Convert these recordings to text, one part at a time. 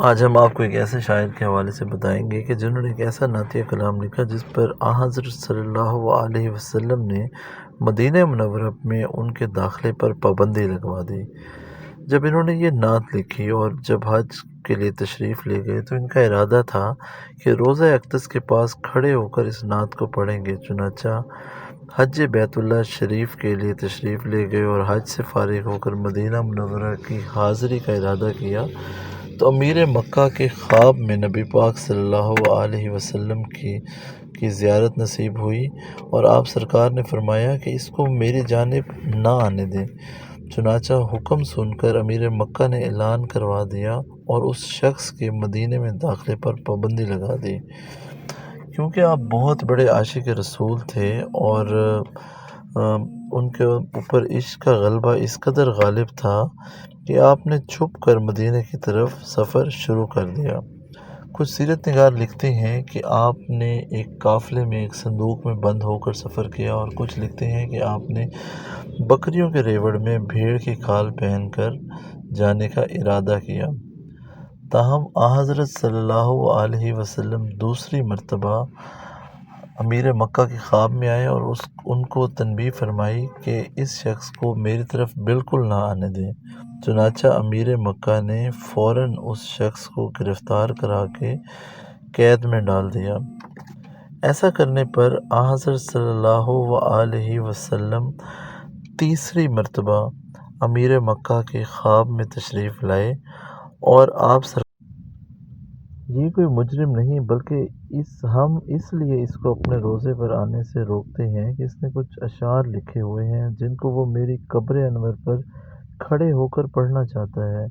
آج ہم آپ کو ایک ایسے شاعر کے حوالے سے بتائیں گے کہ جنہوں نے ایک ایسا نعتیہ کلام لکھا جس پر حضرت صلی اللہ علیہ وسلم نے مدینہ منورہ میں ان کے داخلے پر پابندی لگوا دی۔ جب انہوں نے یہ نعت لکھی اور جب حج کے لیے تشریف لے گئے تو ان کا ارادہ تھا کہ روضہ اقدس کے پاس کھڑے ہو کر اس نعت کو پڑھیں گے۔ چنانچہ حج بیت اللہ شریف کے لیے تشریف لے گئے اور حج سے فارغ ہو کر مدینہ منورہ کی حاضری کا ارادہ کیا تو امیر مکہ کے خواب میں نبی پاک صلی اللہ علیہ وسلم کی زیارت نصیب ہوئی اور آپ سرکار نے فرمایا کہ اس کو میری جانب نہ آنے دیں۔ چنانچہ حکم سن کر امیر مکہ نے اعلان کروا دیا اور اس شخص کے مدینے میں داخلے پر پابندی لگا دی، کیونکہ آپ بہت بڑے عاشق رسول تھے اور ان کے اوپر عشق کا غلبہ اس قدر غالب تھا کہ آپ نے چھپ کر مدینہ کی طرف سفر شروع کر دیا۔ کچھ سیرت نگار لکھتے ہیں کہ آپ نے ایک قافلے میں ایک صندوق میں بند ہو کر سفر کیا، اور کچھ لکھتے ہیں کہ آپ نے بکریوں کے ریوڑ میں بھیڑ کی کھال پہن کر جانے کا ارادہ کیا۔ تاہم حضرت صلی اللہ علیہ وسلم دوسری مرتبہ امیر مکہ کے خواب میں آئے اور ان کو تنبیہ فرمائی کہ اس شخص کو میری طرف بالکل نہ آنے دیں۔ چنانچہ امیر مکہ نے فوراً اس شخص کو گرفتار کرا کے قید میں ڈال دیا۔ ایسا کرنے پر حضرت صلی اللہ علیہ وسلم تیسری مرتبہ امیر مکہ کے خواب میں تشریف لائے اور یہ کوئی مجرم نہیں بلکہ ہم اس لیے اس کو اپنے روضے پر آنے سے روکتے ہیں کہ اس نے کچھ اشعار لکھے ہوئے ہیں جن کو وہ میری قبر انور پر کھڑے ہو کر پڑھنا چاہتا ہے۔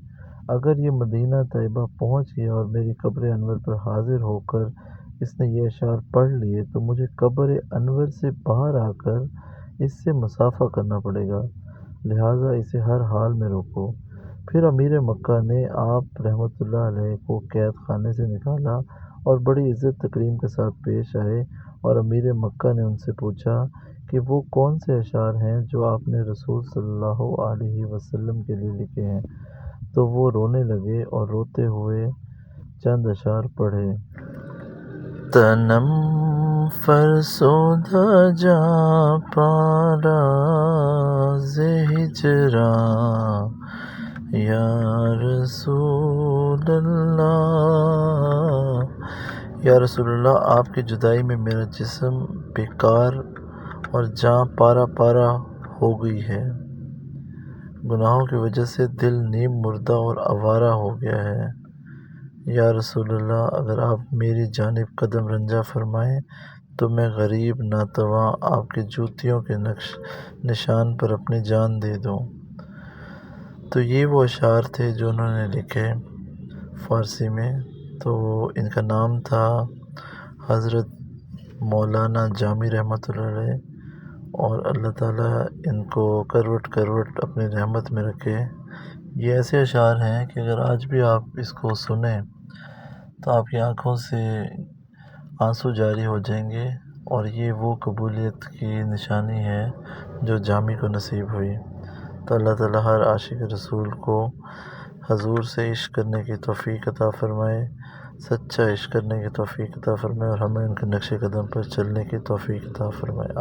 اگر یہ مدینہ طیبہ پہنچ گیا اور میری قبر انور پر حاضر ہو کر اس نے یہ اشعار پڑھ لیے تو مجھے قبر انور سے باہر آ کر اس سے مصافحہ کرنا پڑے گا، لہٰذا اسے ہر حال میں روکو۔ پھر امیر مکہ نے آپ رحمۃ اللہ علیہ کو قید خانے سے نکالا اور بڑی عزت تکریم کے ساتھ پیش آئے، اور امیر مکہ نے ان سے پوچھا کہ وہ کون سے اشعار ہیں جو آپ نے رسول صلی اللہ علیہ وسلم کے لیے لکھے ہیں، تو وہ رونے لگے اور روتے ہوئے چند اشعار پڑھے۔ تنم فرسودہ جاں پارا ز ہجراں یا رسول اللہ، یا رسول اللہ آپ کی جدائی میں میرا جسم بیکار اور جاں پارا پارا ہو گئی ہے، گناہوں کی وجہ سے دل نیم مردہ اور آوارہ ہو گیا ہے۔ یا رسول اللہ اگر آپ میری جانب قدم رنجہ فرمائیں تو میں غریب ناتواں آپ کی جوتیوں کے نشان پر اپنی جان دے دوں۔ تو یہ وہ اشعار تھے جو انہوں نے لکھے فارسی میں۔ تو ان کا نام تھا حضرت مولانا جامی رحمۃ اللہ علیہ، اور اللہ تعالیٰ ان کو کروٹ کروٹ اپنی رحمت میں رکھے۔ یہ ایسے اشعار ہیں کہ اگر آج بھی آپ اس کو سنیں تو آپ کی آنکھوں سے آنسو جاری ہو جائیں گے، اور یہ وہ قبولیت کی نشانی ہے جو جامی کو نصیب ہوئی۔ تو اللہ تعالیٰ ہر عاشق رسول کو حضور سے عشق کرنے کی توفیق عطا فرمائے، سچا عشق کرنے کی توفیق عطا فرمائے، اور ہمیں ان کے نقش قدم پر چلنے کی توفیق عطا فرمائے۔